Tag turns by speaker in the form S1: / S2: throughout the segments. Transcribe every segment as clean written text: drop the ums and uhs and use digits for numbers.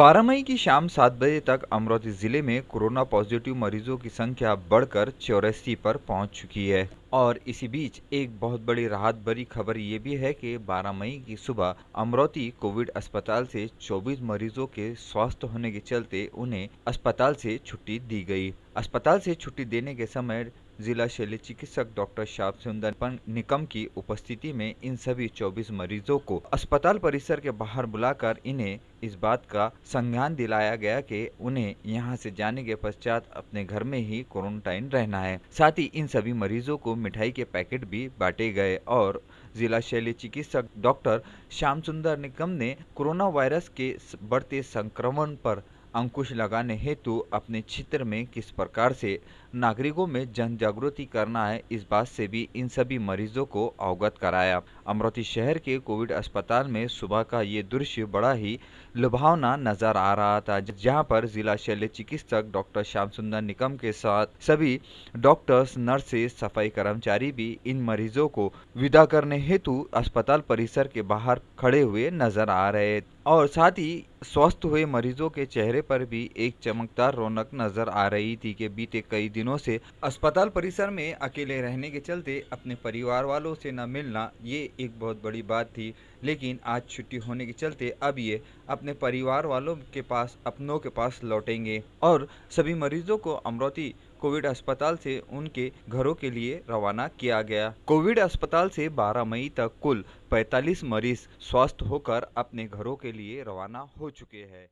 S1: 12 मई की शाम 7 बजे तक अमरावती जिले में कोरोना पॉजिटिव मरीजों की संख्या बढ़कर 84 पर पहुंच चुकी है। और इसी बीच एक बहुत बड़ी राहत भरी खबर ये भी है कि 12 मई की सुबह अमरावती कोविड अस्पताल से 24 मरीजों के स्वस्थ होने के चलते उन्हें अस्पताल से छुट्टी दी गई। अस्पताल से छुट्टी देने के समय जिला शल्य चिकित्सक डॉक्टर श्याम सुंदर निकम की उपस्थिति में इन सभी 24 मरीजों को अस्पताल परिसर के बाहर बुलाकर इन्हें इस बात का संज्ञान दिलाया गया कि उन्हें यहां से जाने के पश्चात अपने घर में ही क्वारंटाइन रहना है। साथ ही इन सभी मरीजों को मिठाई के पैकेट भी बांटे गए और जिला शल्य चिकित्सक डॉक्टर श्याम सुंदर निकम ने कोरोना वायरस के बढ़ते संक्रमण पर अंकुश लगाने हेतु अपने क्षेत्र में किस प्रकार से नागरिकों में जन जागृति करना है, इस बात से भी इन सभी मरीजों को अवगत कराया। अमरावती शहर के कोविड अस्पताल में सुबह का ये दृश्य बड़ा ही लुभावना नजर आ रहा था, जहां पर जिला शल्य चिकित्सक डॉक्टर श्याम सुंदर निकम के साथ सभी डॉक्टर्स, नर्सेस, सफाई कर्मचारी भी इन मरीजों को विदा करने हेतु अस्पताल परिसर के बाहर खड़े हुए नजर आ रहे और साथ ही स्वस्थ हुए मरीजों के चेहरे पर भी एक चमकदार रौनक नजर आ रही थी कि बीते कई दिनों से अस्पताल परिसर में अकेले रहने के चलते अपने परिवार वालों से न मिलना ये एक बहुत बड़ी बात थी। लेकिन आज छुट्टी होने के चलते अब ये अपने परिवार वालों के पास, अपनों के पास लौटेंगे और सभी मरीजों को अमरावती कोविड अस्पताल से उनके घरों के लिए रवाना किया गया। कोविड अस्पताल से 12 मई तक कुल 45 मरीज स्वस्थ होकर अपने घरों के लिए रवाना हो चुके हैं।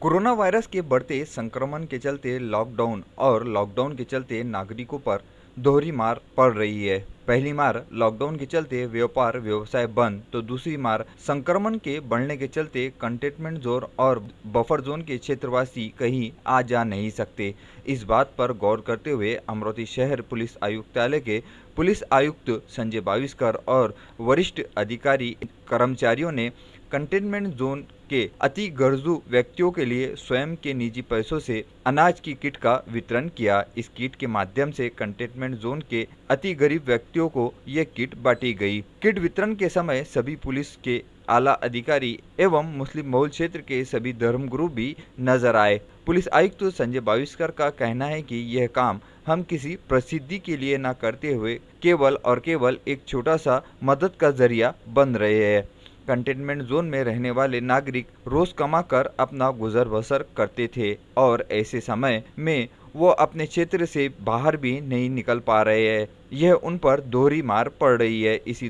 S1: कोरोना वायरस के बढ़ते संक्रमण के चलते लॉकडाउन के चलते नागरिकों पर दोहरी मार पड़ रही है। पहली मार लॉकडाउन के चलते व्यापार व्यवसाय बंद, तो दूसरी मार संक्रमण के बढ़ने के चलते कंटेनमेंट जोन और बफर जोन के क्षेत्रवासी कहीं आ जा नहीं सकते। इस बात पर गौर करते हुए अमरावती शहर पुलिस आयुक्तालय के पुलिस आयुक्त संजय बाविस्कर और वरिष्ठ अधिकारी कर्मचारियों ने कंटेनमेंट जोन के अति गरजू व्यक्तियों के लिए स्वयं के निजी पैसों से अनाज की किट का वितरण किया। इस किट के माध्यम से कंटेनमेंट जोन के अति गरीब व्यक्तियों को ये किट बांटी गई। किट वितरण के समय सभी पुलिस के आला अधिकारी एवं मुस्लिम बहुल क्षेत्र के सभी धर्मगुरु भी नजर आए। पुलिस आयुक्त संजय बाविस्कर का कहना है कि यह काम हम किसी प्रसिद्धि के लिए न करते हुए केवल और केवल एक छोटा सा मदद का जरिया बन रहे हैं। कंटेनमेंट जोन में रहने वाले नागरिक रोज कमाकर अपना गुजर बसर करते थे और ऐसे समय में वो अपने क्षेत्र से बाहर भी नहीं निकल पा रहे हैं। यह उन पर दोहरी मार पड़ रही है। इसी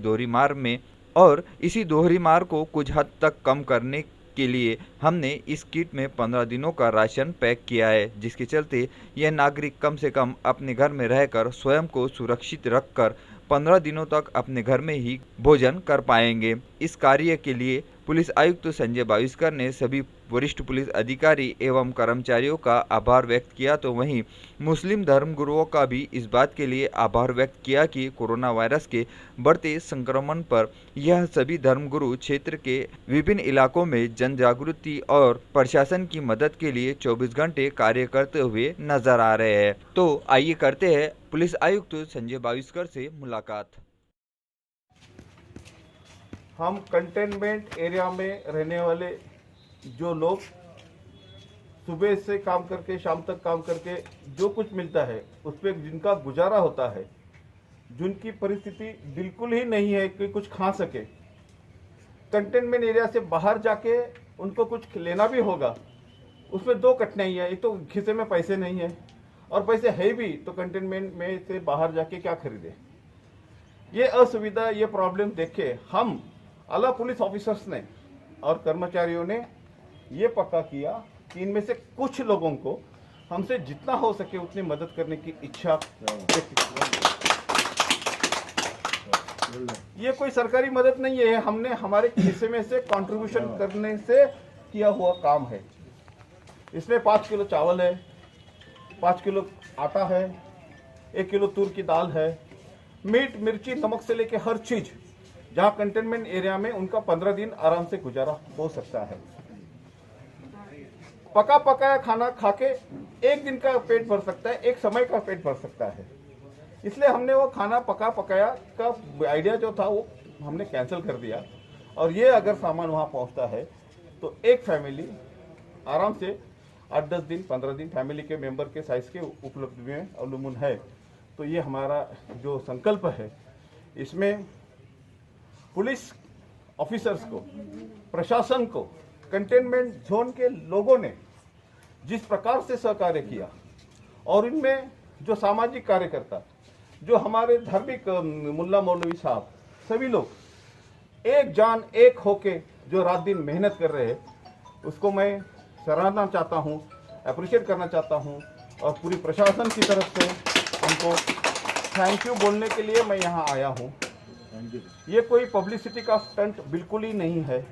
S1: दोहरी मार को कुछ हद तक कम करने के लिए हमने इस किट में 15 दिनों का राशन पैक किया है, जिसके चलते यह नागरिक कम से कम अपने घर में रहकर स्वयं को सुरक्षित रखकर 15 दिनों तक अपने घर में ही भोजन कर पाएंगे। इस कार्य के लिए पुलिस आयुक्त संजय बाविस्कर ने सभी वरिष्ठ पुलिस अधिकारी एवं कर्मचारियों का आभार व्यक्त किया, तो वहीं मुस्लिम धर्मगुरुओं का भी इस बात के लिए आभार व्यक्त किया कि कोरोना वायरस के बढ़ते संक्रमण पर यह सभी धर्मगुरु क्षेत्र के विभिन्न इलाकों में जन जागृति और प्रशासन की मदद के लिए 24 घंटे कार्य करते हुए नजर आ रहे हैं। तो आइए करते हैं पुलिस आयुक्त संजय बाविस्कर से मुलाकात।
S2: हम कंटेनमेंट एरिया में रहने वाले जो लोग सुबह से काम करके शाम तक काम करके जो कुछ मिलता है उस पर जिनका गुजारा होता है, जिनकी परिस्थिति बिल्कुल ही नहीं है कि कुछ खा सके, कंटेनमेंट एरिया से बाहर जाके उनको कुछ लेना भी होगा, उसमें दो कठिनाई है। एक तो खिसे में पैसे नहीं है और पैसे है भी तो कंटेनमेंट में से बाहर जाके क्या खरीदे। ये असुविधा, ये प्रॉब्लम देखे हम आला पुलिस ऑफिसर्स ने और कर्मचारियों ने ये पक्का किया कि इनमें से कुछ लोगों को हमसे जितना हो सके उतनी मदद करने की इच्छा। ये कोई सरकारी मदद नहीं है, हमने हमारे हिस्से में से कंट्रीब्यूशन करने से किया हुआ काम है। इसमें 5 किलो चावल है, 5 किलो आटा है, 1 किलो तूर की दाल है, मीट, मिर्ची, नमक से लेके हर चीज, जहां कंटेनमेंट एरिया में उनका 15 दिन आराम से गुजारा हो सकता है। पका पकाया खाना खाके एक दिन का पेट भर सकता है, एक समय का पेट भर सकता है। इसलिए हमने वो खाना पका पकाया का आइडिया जो था वो हमने कैंसिल कर दिया। और ये अगर सामान वहां पहुंचता है तो एक फैमिली आराम से 8-10 दिन 15 दिन फैमिली के मेंबर के साइज के उपलब्ध में अवलंबन है। तो ये हमारा जो संकल्प है, इसमें पुलिस ऑफिसर्स को, प्रशासन को, कंटेनमेंट जोन के लोगों ने जिस प्रकार से सहकार्य किया, और इनमें जो सामाजिक कार्यकर्ता, जो हमारे धार्मिक मुल्ला मौलवी साहब, सभी लोग एक जान एक होके जो रात दिन मेहनत कर रहे हैं, उसको मैं सराहना चाहता हूँ, अप्रिशिएट करना चाहता हूँ। और पूरी प्रशासन की तरफ से उनको थैंक यू बोलने के लिए मैं यहाँ आया हूँ। ये कोई पब्लिसिटी का स्टंट बिल्कुल ही नहीं है।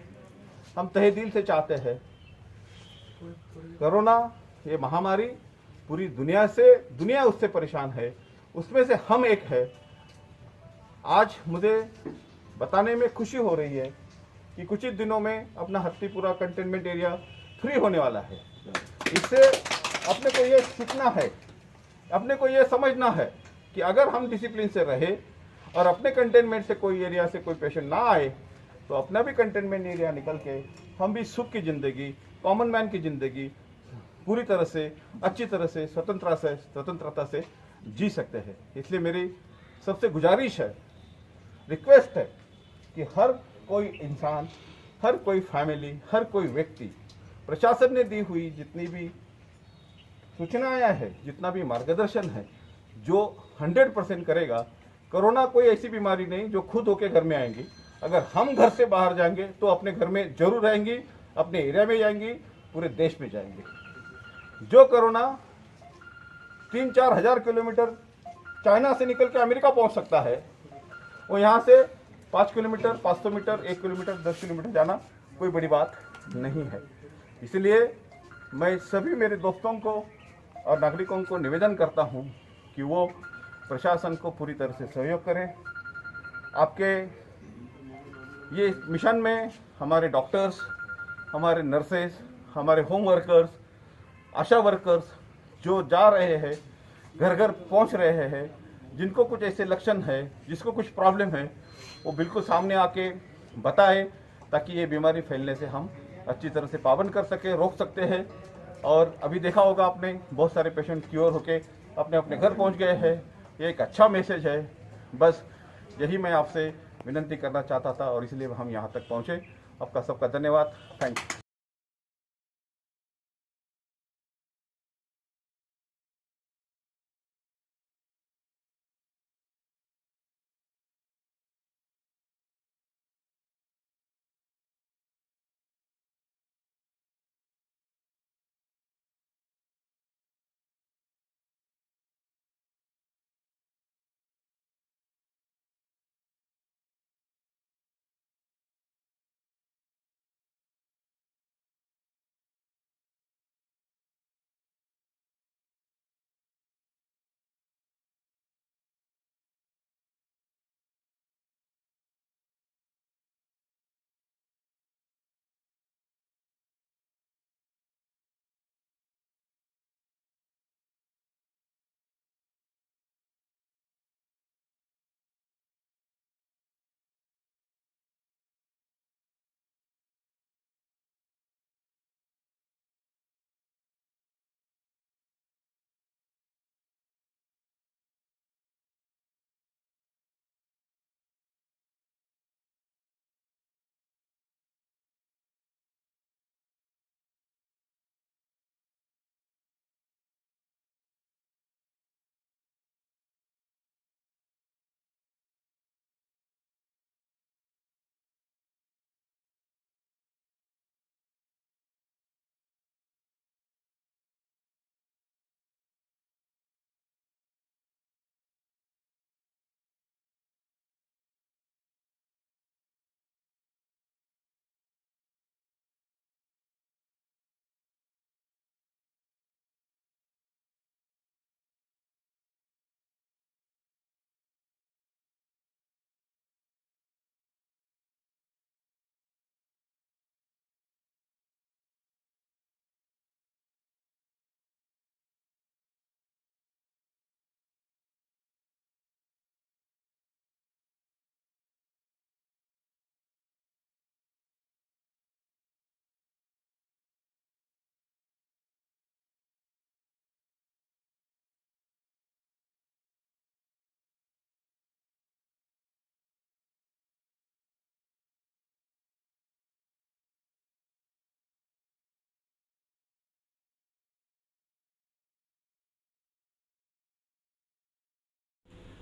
S2: हम तहे दिल से चाहते हैं, कोरोना ये महामारी पूरी दुनिया उससे परेशान है, उसमें से हम एक है। आज मुझे बताने में खुशी हो रही है कि कुछ ही दिनों में अपना हत्तीपुरा कंटेनमेंट एरिया फ्री होने वाला है। इससे अपने को ये सीखना है, अपने को ये समझना है कि अगर हम डिसिप्लिन से रहे और अपने कंटेनमेंट से कोई एरिया से कोई पेशेंट ना आए, तो अपना भी कंटेनमेंट एरिया निकल के हम भी सुख की ज़िंदगी, कॉमन मैन की ज़िंदगी पूरी तरह से, अच्छी तरह से, स्वतंत्रता से जी सकते हैं। इसलिए मेरी सबसे गुजारिश है, रिक्वेस्ट है कि हर कोई इंसान, हर कोई फैमिली, हर कोई व्यक्ति प्रशासन ने दी हुई जितनी भी सूचनाएं हैं, जितना भी मार्गदर्शन है, जो 100% करेगा। कोरोना कोई ऐसी बीमारी नहीं जो खुद होके घर में आएंगी। अगर हम घर से बाहर जाएंगे तो अपने घर में जरूर रहेंगी, अपने एरिया में जाएंगी, पूरे देश में जाएंगे। जो कोरोना 3-4 हज़ार किलोमीटर चाइना से निकल के अमेरिका पहुंच सकता है, वो यहाँ से 5 किलोमीटर, 500 मीटर, 1 किलोमीटर, 10 किलोमीटर जाना कोई बड़ी बात नहीं है। इसलिए मैं सभी मेरे दोस्तों को और नागरिकों को निवेदन करता हूँ कि वो प्रशासन को पूरी तरह से सहयोग करें। आपके ये मिशन में हमारे डॉक्टर्स, हमारे नर्सेस, हमारे होम वर्कर्स, आशा वर्कर्स जो जा रहे हैं, घर घर पहुंच रहे हैं, जिनको कुछ ऐसे लक्षण है, जिसको कुछ प्रॉब्लम है, वो बिल्कुल सामने आके बताएं, ताकि ये बीमारी फैलने से हम अच्छी तरह से पाबंद कर सके, रोक सकते हैं। और अभी देखा होगा आपने, बहुत सारे पेशेंट क्योर होके अपने अपने घर पहुंच गए हैं। ये एक अच्छा मैसेज है। बस यही मैं आपसे विनती करना चाहता था और इसलिए हम यहाँ तक पहुँचे। आपका सबका धन्यवाद। Thank you.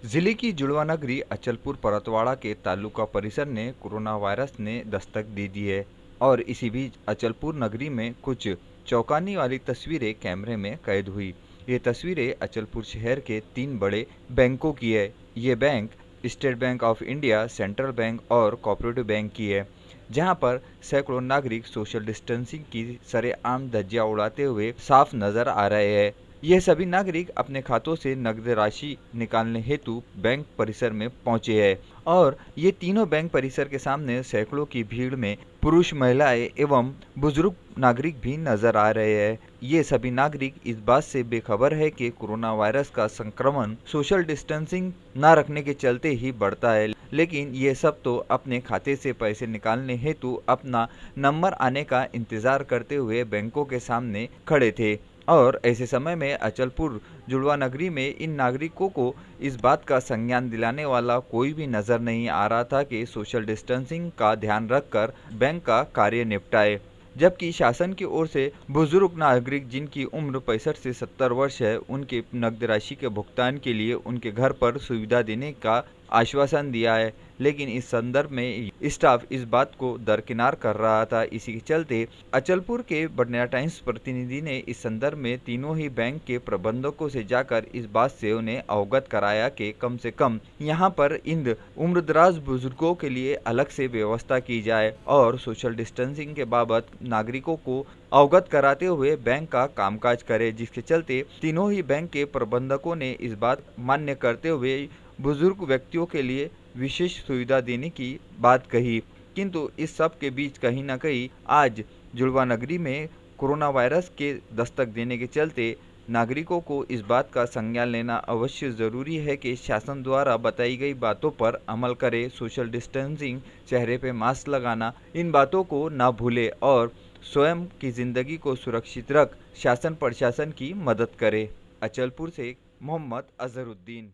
S1: जिले की जुड़वा नगरी अचलपुर परतवाड़ा के तालुका परिसर ने कोरोना वायरस ने दस्तक दे दी है और इसी बीच अचलपुर नगरी में कुछ चौंकाने वाली तस्वीरें कैमरे में कैद हुई। ये तस्वीरें अचलपुर शहर के 3 बड़े बैंकों की है। ये bank state bank of India, central bank और कोऑपरेटिव बैंक की है, जहां पर सैकड़ों नागरिक सोशल डिस्टेंसिंग की सरेआम धज्जियां उड़ाते हुए साफ नजर आ रहे हैं। ये सभी नागरिक अपने खातों से नकद राशि निकालने हेतु बैंक परिसर में पहुंचे हैं और ये तीनों बैंक परिसर के सामने सैकड़ों की भीड़ में पुरुष, महिलाएं एवं बुजुर्ग नागरिक भी नजर आ रहे हैं। ये सभी नागरिक इस बात से बेखबर है कि कोरोना वायरस का संक्रमण सोशल डिस्टेंसिंग न रखने के चलते ही बढ़ता है, लेकिन ये सब तो अपने खाते से पैसे निकालने हेतु अपना नंबर आने का इंतजार करते हुए बैंकों के सामने खड़े थे। और ऐसे समय में अचलपुर जुड़वा नगरी में इन नागरिकों को इस बात का संज्ञान दिलाने वाला कोई भी नजर नहीं आ रहा था कि सोशल डिस्टेंसिंग का ध्यान रखकर बैंक का कार्य निपटाए, जबकि शासन की ओर से बुजुर्ग नागरिक जिनकी उम्र 65 से 70 वर्ष है, उनके नकद राशि के भुगतान के लिए उनके घर पर सुविधा देने का आश्वासन दिया है, लेकिन इस संदर्भ में स्टाफ इस बात को दरकिनार कर रहा था। इसी के चलते अचलपुर के बड़नेरा टाइम्स प्रतिनिधि ने इस संदर्भ में तीनों ही बैंक के प्रबंधकों से जाकर इस बात से उन्हें अवगत कराया कि कम से कम यहां पर इन उम्रदराज बुजुर्गों के लिए अलग से व्यवस्था की जाए और सोशल डिस्टेंसिंग के बाबत नागरिकों को अवगत कराते हुए बैंक का कामकाज करे, जिसके चलते तीनों ही बैंक के प्रबंधकों ने इस बात मान्य करते हुए बुजुर्ग व्यक्तियों के लिए विशेष सुविधा देने की बात कही। किंतु इस सब के बीच कहीं न कहीं आज जुड़वा नगरी में कोरोना वायरस के दस्तक देने के चलते नागरिकों को इस बात का संज्ञान लेना अवश्य ज़रूरी है कि शासन द्वारा बताई गई बातों पर अमल करे, सोशल डिस्टेंसिंग, चेहरे पे मास्क लगाना, इन बातों को ना भूले और स्वयं की ज़िंदगी को सुरक्षित रख शासन प्रशासन की मदद करे। अचलपुर से मोहम्मद अजहरुद्दीन।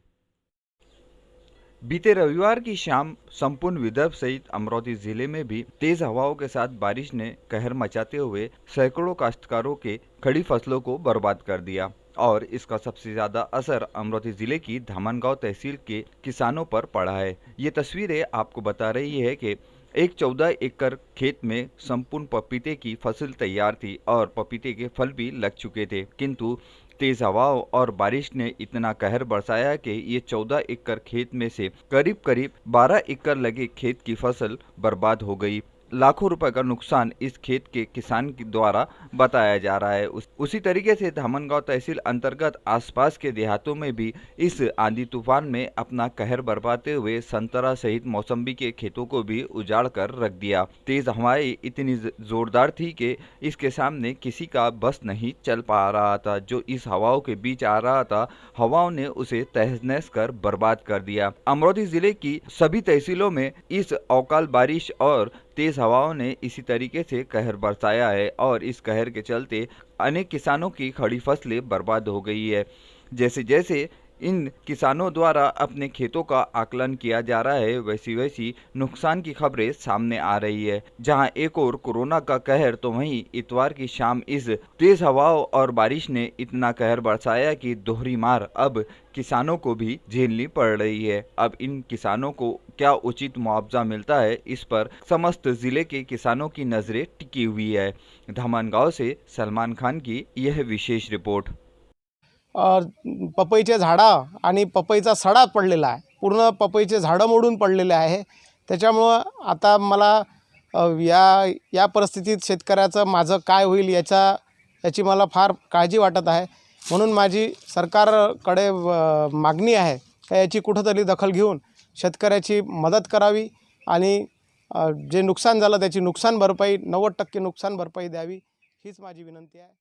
S1: बीते रविवार की शाम संपूर्ण विदर्भ सहित अमरावती जिले में भी तेज हवाओं के साथ बारिश ने कहर मचाते हुए सैकड़ों काश्तकारों के खड़ी फसलों को बर्बाद कर दिया और इसका सबसे ज्यादा असर अमरावती जिले की धामनगांव तहसील के किसानों पर पड़ा है। ये तस्वीरें आपको बता रही है कि एक 14 एकड़ खेत में संपूर्ण पपीते की फसल तैयार थी और पपीते के फल भी लग चुके थे, किंतु तेज हवाओं और बारिश ने इतना कहर बरसाया कि ये 14 एकड़ खेत में से करीब करीब 12 एकड़ लगे खेत की फसल बर्बाद हो गई। लाखों रुपए का नुकसान इस खेत के किसान के द्वारा बताया जा रहा है। उसी तरीके से धामनगांव तहसील अंतर्गत आसपास के देहातों में भी इस आंधी तूफान में अपना कहर बरपाते हुए संतरा सहित मौसम्बी के खेतों को भी उजाड़ कर रख दिया। तेज हवाएं इतनी जोरदार थी कि इसके सामने किसी का बस नहीं चल पा रहा था। जो इस हवाओं के बीच आ रहा था, हवाओं ने उसे तहस नहस कर बर्बाद कर दिया। अमरावती जिले की सभी तहसीलों में इस अवकाल बारिश और तेज हवाओं ने इसी तरीके से कहर बरसाया है और इस कहर के चलते अनेक किसानों की खड़ी फसलें बर्बाद हो गई है। जैसे जैसे इन किसानों द्वारा अपने खेतों का आकलन किया जा रहा है, वैसी वैसी नुकसान की खबरें सामने आ रही है। जहां एक और कोरोना का कहर, तो वहीं इतवार की शाम इस तेज हवाओं और बारिश ने इतना कहर बरसाया कि दोहरी मार अब किसानों को भी झेलनी पड़ रही है। अब इन किसानों को क्या उचित मुआवजा मिलता है, इस पर समस्त जिले के किसानों की नजरें टिकी हुई है। धामनगांव से सलमान खान की यह विशेष रिपोर्ट।
S3: पपईचे झाडं आणि पपईचा सडा पडलेला आहे, पूर्ण पपईचे झाडं मोडून पडलेले आहे। त्याच्यामुळं आता मला या परिस्थितीत शेतकऱ्याचं माझं काय होईल याची मला फार काळजी वाटत आहे। म्हणून माझी सरकारकडे मागणी आहे की याची कुठंतरी दखल घेऊन शेतकऱ्याची मदत करावी आणि जे नुकसान झालं त्याची नुकसान भरपाई 90% नुकसान भरपाई द्यावी, हीच माझी विनंती आहे।